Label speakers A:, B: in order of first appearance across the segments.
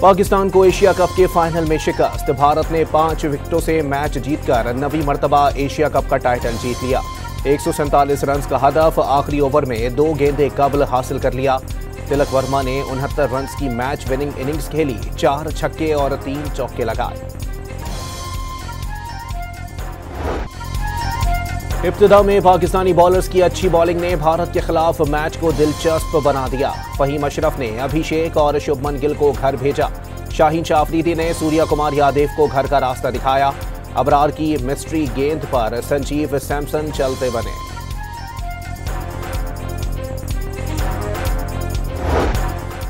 A: पाकिस्तान को Asia cup के final में शिकस्त। भारत ने 5 विकेटों से मैच जीतकर 9वीं मर्तबा एशिया कप का टाइटल जीत लिया। 147 रन का हदफ आखिरी ओवर में 2 गेंदें कबल हासिल कर लिया। तिलक वर्मा ने 69 रन की मैच विनिंग इनिंग्स खेली, 4 छक्के और 3 चौके लगाए। इब्तिदा में पाकिस्तानी बॉलर्स की अच्छी बॉलिंग ने भारत के खिलाफ मैच को दिलचस्प बना दिया। फहीम अशरफ ने अभिषेक और शुभमन गिल को घर भेजा। शाहीन शाह अफरीदी ने सूर्य कुमार यादव को घर का रास्ता दिखाया। अबरार की मिस्ट्री गेंद पर संजीव सैमसन चलते बने।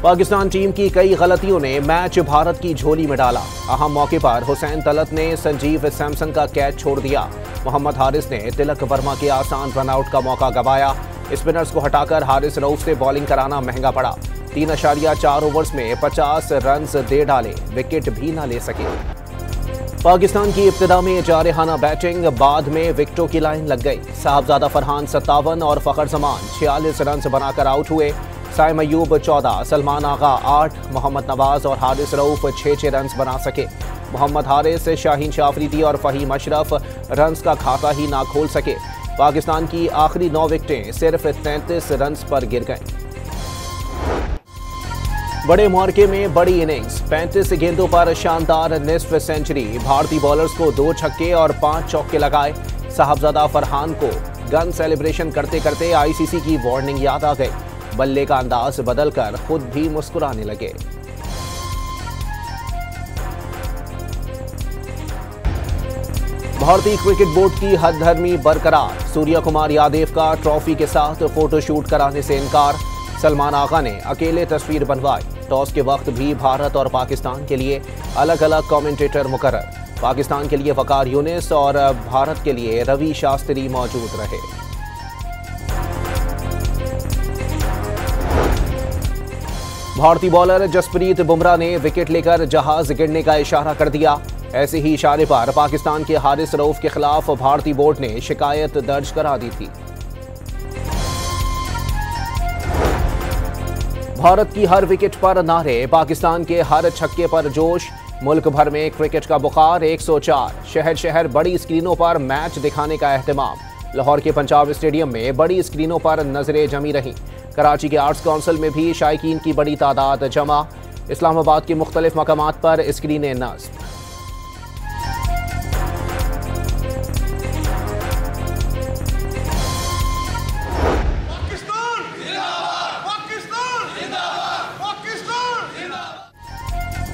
A: पाकिस्तान टीम की कई गलतियों ने मैच भारत की झोली में डाला। अहम मौके पर हुसैन तलत ने संजीव सैमसन का कैच छोड़ दिया। मोहम्मद हारिस ने तिलक वर्मा के आसान रनआउट का मौका गंवाया। स्पिनर्स को हटाकर हारिस रऊफ से बॉलिंग कराना महंगा पड़ा। 3.4 ओवर्स में 50 रन दे डाले, विकेट भी न ले सके। पाकिस्तान की इब्तिदा में जारहाना बैटिंग, बाद में विकेटों की लाइन लग गई। साहबजादा फरहान 57 और फखर जमान 46 रन बनाकर आउट हुए। साइम अयूब 14, सलमान आगा 8, मोहम्मद नवाज और हारिस रऊफ 6 रन बना सके। मोहम्मद हारिस, शाहीन शाह अफरीदी और फहीम अशरफ रन का खाता ही ना खोल सके। पाकिस्तान की आखिरी 9 विकेटें सिर्फ 33 रन पर गिर गईं। बड़े मौके में बड़ी इनिंग्स, 35 गेंदों पर शानदार निस्फ सेंचुरी। भारतीय बॉलर्स को 2 छक्के और 5 चौके लगाए। साहबजादा फरहान को गन सेलिब्रेशन करते करते आईसीसी की वार्निंग याद आ गई। बल्ले का अंदाज बदलकर खुद भी मुस्कुराने लगे। भारतीय क्रिकेट बोर्ड की हदधर्मी बरकरार। सूर्य कुमार यादव का ट्रॉफी के साथ फोटोशूट कराने से इनकार। सलमान आगा ने अकेले तस्वीर बनवाई। टॉस के वक्त भी भारत और पाकिस्तान के लिए अलग अलग कमेंटेटर मुकर्रर। पाकिस्तान के लिए वकार यूनिस और भारत के लिए रवि शास्त्री मौजूद रहे। भारतीय बॉलर जसप्रीत बुमराह ने विकेट लेकर जहाज गिरने का इशारा कर दिया। ऐसे ही इशारे पर पाकिस्तान के हारिस रऊफ के खिलाफ भारतीय बोर्ड ने शिकायत दर्ज करा दी थी। भारत की हर विकेट पर नारे, पाकिस्तान के हर छक्के पर जोश। मुल्क भर में क्रिकेट का बुखार 104। शहर शहर बड़ी स्क्रीनों पर मैच दिखाने का एहतमाम। लाहौर के पंजाब स्टेडियम में बड़ी स्क्रीनों पर नजरें जमी रहीं। कराची के आर्ट्स काउंसिल में भी शायकीन की बड़ी तादाद जमा। इस्लामाबाद के मुख्तलिफ मकामात पर स्क्रीनें नस्ब।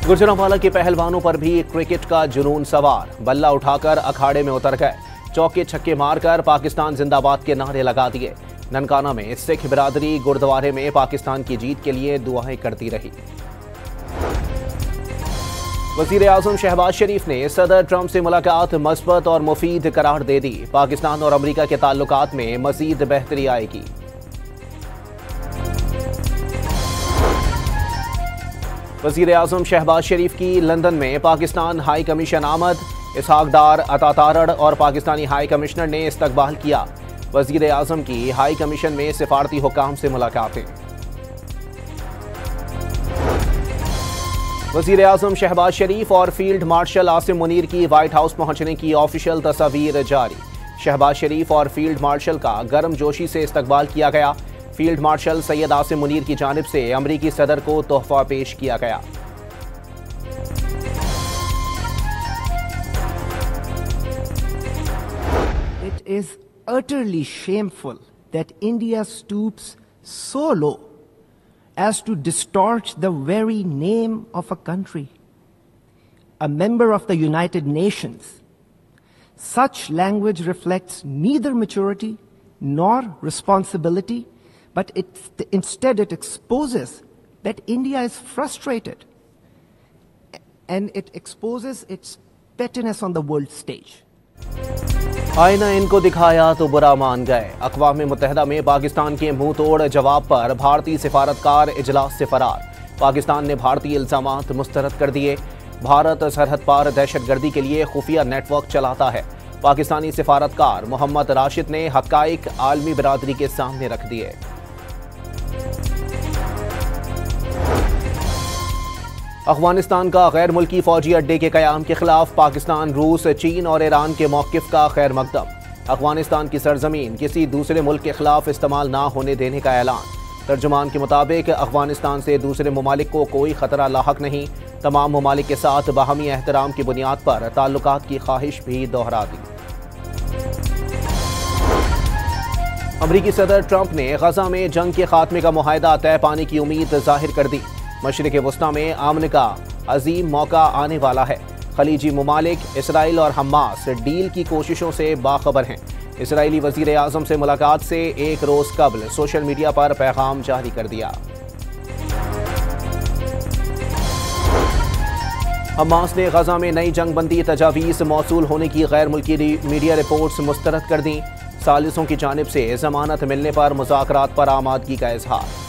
A: गुजरांवाला के पहलवानों पर भी क्रिकेट का जुनून सवार। बल्ला उठाकर अखाड़े में उतर गए। चौके छक्के मारकर पाकिस्तान जिंदाबाद के नारे लगा दिए। ननकाना में सिख बिरादरी गुरुद्वारे में पाकिस्तान की जीत के लिए दुआएं करती रही। वजीर आजम शहबाज शरीफ ने सदर ट्रंप से मुलाकात मस्बत और मुफीद करार दे दी। पाकिस्तान और अमेरिका के ताल्लुकात में मजीद बेहतरी आएगी। वजीर आजम शहबाज शरीफ की लंदन में पाकिस्तान हाई कमीशन आमद। इसहाक डार, अता तारड़ और पाकिस्तानी हाई कमिश्नर ने इस्तकबाल किया। वजीर आजम की हाई कमीशन में सिफारती हुकाम से मुलाकातें। वजीर आजम शहबाज शरीफ और फील्ड मार्शल आसिम मुनीर की व्हाइट हाउस पहुंचने की ऑफिशियल तस्वीर जारी। शहबाज शरीफ और फील्ड मार्शल का गर्मजोशी से इस्तकबाल किया गया। फील्ड मार्शल सैयद आसिम मुनीर की जानिब से अमरीकी सदर को तोहफा पेश किया गया।
B: It is utterly shameful that India stoops so low as to distort the very name of a country, a member of the United Nations. Such language reflects neither maturity nor responsibility, but instead it exposes that India is frustrated, and it exposes its pettiness on the world stage.
A: आईना इनको दिखाया तो बुरा मान गए। अक़वाम मुत्तहिदा में पाकिस्तान के मुंह तोड़ जवाब पर भारतीय सिफारतकार इजलास से फरार। पाकिस्तान ने भारतीय इल्जामात मुस्तरद कर दिए। भारत सरहद पार दहशतगर्दी के लिए खुफिया नेटवर्क चलाता है। पाकिस्तानी सिफारतकार मोहम्मद राशिद ने हक़ाइक़ आलमी बिरादरी के सामने रख दिए। अफगानिस्तान का गैर मुल्की फौजी अड्डे के क़याम के खिलाफ पाकिस्तान, रूस, चीन और ईरान के मौक़िफ़ का खैर मकदम। अफगानिस्तान की सरजमीन किसी दूसरे मुल्क के खिलाफ इस्तेमाल ना होने देने का ऐलान। तर्जुमान के मुताबिक अफगानिस्तान से दूसरे ममालिक को कोई खतरा लाहक नहीं। तमाम ममालिक के साथ बाहमी एहतराम की बुनियाद पर ताल्लुकात की ख्वाहिश भी दोहरा दी। अमरीकी सदर ट्रंप ने गजा में जंग के खात्मे का मुआहदा तय पाने की उम्मीद जाहिर कर दी। मशरिक़ वस्ता में अमन का अजीम मौका आने वाला है। खलीजी ममालिक, इसराइल और हमास डील की कोशिशों से बाखबर हैं। इसराइली वज़ीर आज़म से मुलाकात से एक रोज़ कबल सोशल मीडिया पर पैगाम जारी कर दिया। हमास ने गजा में नई जंगबंदी तजावीज़ मौसूल होने की गैर मुल्की मीडिया रिपोर्ट्स मुस्तरद कर दी। सालिसों की जानिब से जमानत मिलने पर मुज़ाकरात पर आमादगी का इजहार।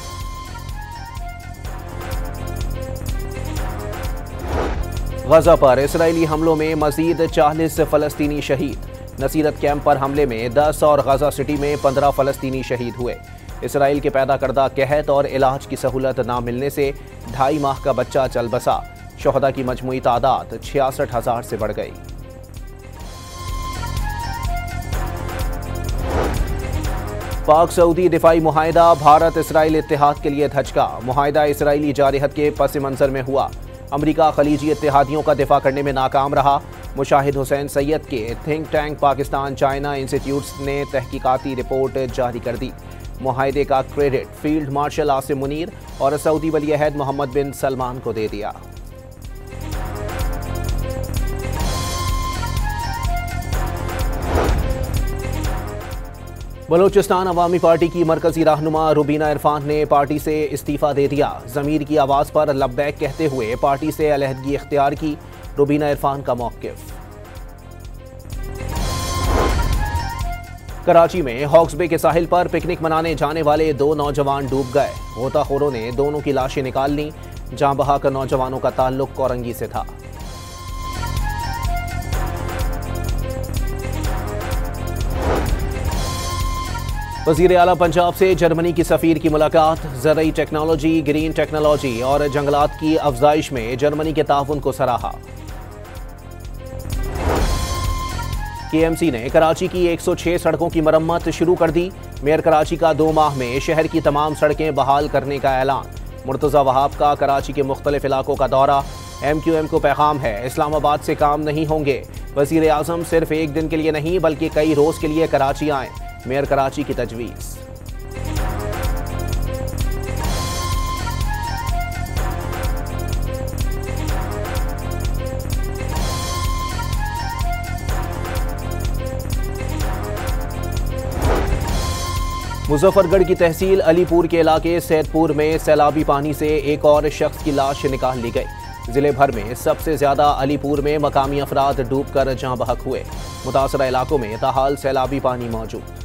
A: गजा पर इसराइली हमलों में मजीद 40 फ़लस्तीनी शहीद। नसीरत कैंप पर हमले में 10 और गजा सिटी में 15 फ़लस्तीनी शहीद हुए। इसराइल के पैदा करदा कहत और इलाज की सहूलत ना मिलने से 2.5 माह का बच्चा चल बसा। शुहदा की मजमूई तादाद 66,000 से बढ़ गई। पाक सऊदी दिफाई मुआहदा भारत इसराइल इत्तेहाद के लिए धचका। मुआहदा इसराइली जारहत के पस मंजर में हुआ। अमरीका खलीजी इत्तेहादियों का दिफा करने में नाकाम रहा। मुशाहिद हुसैन सैयद के think tank Pakistan China institutes ने तहकीकाती रिपोर्ट जारी कर दी। मुआहदे का credit field marshal Asim Munir और सऊदी वली अहद मोहम्मद बिन सलमान को दे दिया। बलूचिस्तान अवामी पार्टी की मरकजी रहनुमा रुबीना इरफान ने पार्टी से इस्तीफा दे दिया। ज़मीर की आवाज़ पर लब्बैक कहते हुए पार्टी से अलहदगी इख्तियार की। रुबीना इरफान का मौक़िफ़। कराची में हॉक्स बे के साहिल पर पिकनिक मनाने जाने वाले 2 नौजवान डूब गए। गोताखोरों ने दोनों की लाशें निकाल लीं। जाँ बहक नौजवानों का ताल्लुक कोरंगी से था। वज़ीर आला पंजाब से जर्मनी की सफ़ीर की मुलाकात। ज़रई टेक्नोलॉजी, ग्रीन टेक्नोलॉजी और जंगलात की अफजाइश में जर्मनी के ताउन को सराहा। KMC ने कराची की 106 सड़कों की मरम्मत शुरू कर दी। मेयर कराची का 2 माह में शहर की तमाम सड़कें बहाल करने का ऐलान। मुर्तज़ा वहाब का कराची के मुख्तलिफ इलाकों का दौरा। MQM को पैगाम है, इस्लामाबाद से काम नहीं होंगे। वज़ीर आज़म सिर्फ एक दिन के लिए नहीं बल्कि कई रोज़ के लिए कराची आएँ। मेयर कराची की तजवीज़। मुजफ्फरगढ़ की तहसील अलीपुर के इलाके सैदपुर में सैलाबी पानी से एक और शख्स की लाश निकाल ली गई। जिले भर में सबसे ज्यादा अलीपुर में मकामी अफराद डूबकर जाँ बहक हुए। मुतासरा इलाकों में ताहाल सैलाबी पानी मौजूद।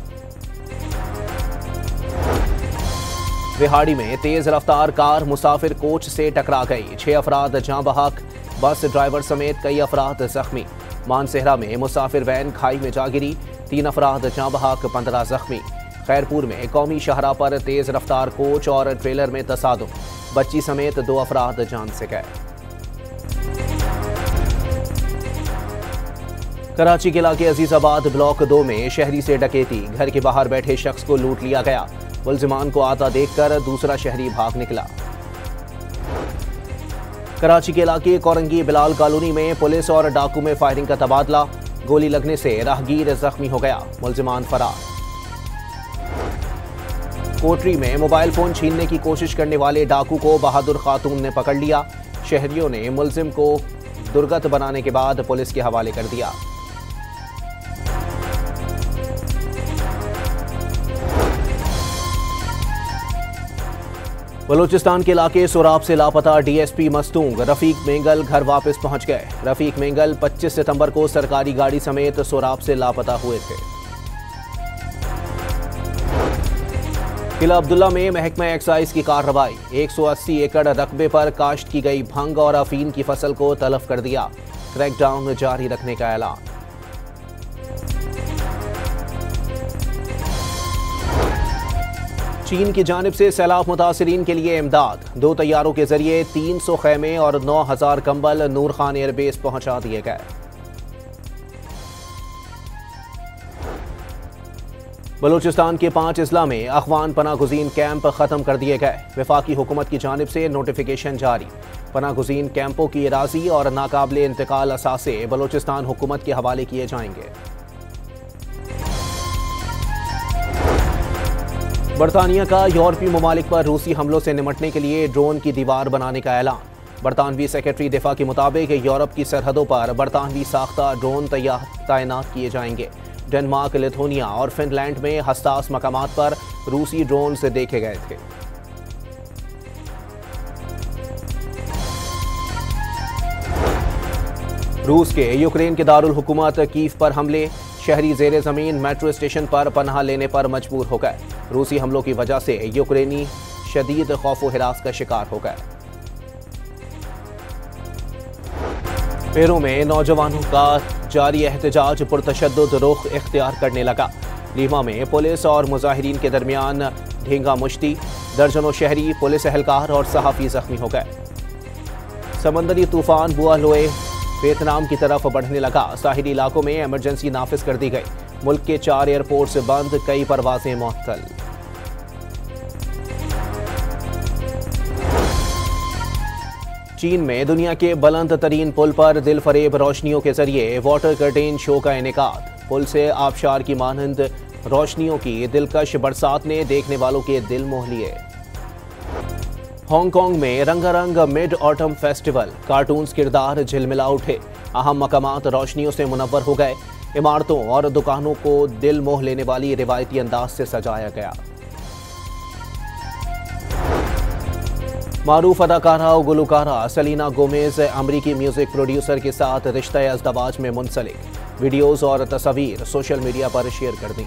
A: रिहाड़ी में तेज रफ्तार कार मुसाफिर कोच से टकरा गई। 6 अफराद जाँ बहक, बस ड्राइवर समेत कई अफराद जख्मी। मानसेहरा में मुसाफिर वैन खाई में जा गिरी। 3 अफराद जाँ बहक, 15 जख्मी। खैरपुर में कौमी शाहरा पर तेज रफ्तार कोच और ट्रेलर में तसादुम, बच्ची समेत 2 अफराद जान से गए। कराची के इलाके अजीजाबाद ब्लॉक 2 में शहरी से डकैती। घर के बाहर बैठे शख्स को लूट लिया गया। मुलजिमान को आता देखकर दूसरा शहरी भाग निकला। कराची के इलाके कोरंगी बिलाल कॉलोनी में पुलिस और डाकू में फायरिंग का तबादला। गोली लगने से राहगीर जख्मी हो गया। मुलजिमान फरार। कोटरी में मोबाइल फोन छीनने की कोशिश करने वाले डाकू को बहादुर खातून ने पकड़ लिया। शहरियों ने मुलजिम को दुर्गत बनाने के बाद पुलिस के हवाले कर दिया। बलूचिस्तान के इलाके सोराब से लापता DSP मस्तूंग रफीक मेंगल घर वापस पहुंच गए। रफीक मेंगल 25 सितंबर को सरकारी गाड़ी समेत सोराब से लापता हुए थे। किला अब्दुल्ला में महकमा एक्साइज की कार्रवाई। 180 एकड़ रकबे पर काश्त की गई भंग और अफीम की फसल को तलफ कर दिया। क्रैकडाउन जारी रखने का ऐलान। चीन की जानिब से सैलाब मुतासिरीन के लिए इमदाद। 2 तैयारों के जरिए 300 खेमे और 9000 कंबल नूर खान एयरबेस पहुंचा दिए गए। बलूचिस्तान के 5 अजला में अफगान पनागुज़ीन कैंप खत्म कर दिए गए। वफाकी हुकूमत की जानिब से नोटिफिकेशन जारी। पनागुज़ीन कैंपों की राजी और नाकाबिले इंतकाल असासे बलूचिस्तान हुकूमत के हवाले किए जाएंगे। बरतानिया का यूरोपीय ममालिक पर रूसी हमलों से निमटने के लिए ड्रोन की दीवार बनाने का ऐलान। बरतानवी सेक्रेटरी दिफा के मुताबिक यूरोप की सरहदों पर बरतानवी साख्ता ड्रोन तैनात किए जाएंगे। डेनमार्क, लिथुआनिया और फिनलैंड में हसास मकामात पर रूसी ड्रोन से देखे गए थे। रूस के यूक्रेन के दारुल हुकूमत कीव पर हमले। शहरी जेर जमीन मेट्रो स्टेशन पर पनाह लेने पर मजबूर हो गए। रूसी हमलों की वजह से यूक्रेनी शदीद खौफ व हिरास का शिकार हो गए। पेरू में नौजवानों का जारी एहतजाज पुरतशद्दुद रुख इख्तियार करने लगा। लीमा में पुलिस और मुजाहिरीन के दरमियान धींगा मुश्ती। दर्जनों शहरी, पुलिस एहलकार और सहाफ़ी जख्मी हो गए। समंदरी तूफान बुआलोए वियतनाम की तरफ बढ़ने लगा। साहिली इलाकों में इमरजेंसी नाफिज कर दी गई। मुल्क के 4 एयरपोर्ट्स बंद, कई परवाजें मुअत्तल। चीन में दुनिया के बुलंद तरीन पुल पर दिल फरेब रोशनियों के जरिए वाटर कर्टेन शो का इनेकाद। पुल से आबशार की मानंद रोशनियों की दिलकश बरसात ने देखने वालों के दिल मोह लिए। हांगकांग में रंगारंग मिड ऑटम फेस्टिवल। कार्टून्स किरदार झिलमिला उठे। अहम मकामात रोशनियों से मुनव्वर हो गए। इमारतों और दुकानों को दिल मोह लेने वाली रिवायती अंदाज से सजाया गया। मारूफ अदाकारा और गुलकारा सेलिना गोमेज अमरीकी म्यूजिक प्रोड्यूसर के साथ रिश्ता अज़दवाज में मुंसलिक। वीडियोज़ और तस्वीर सोशल मीडिया पर शेयर कर दी।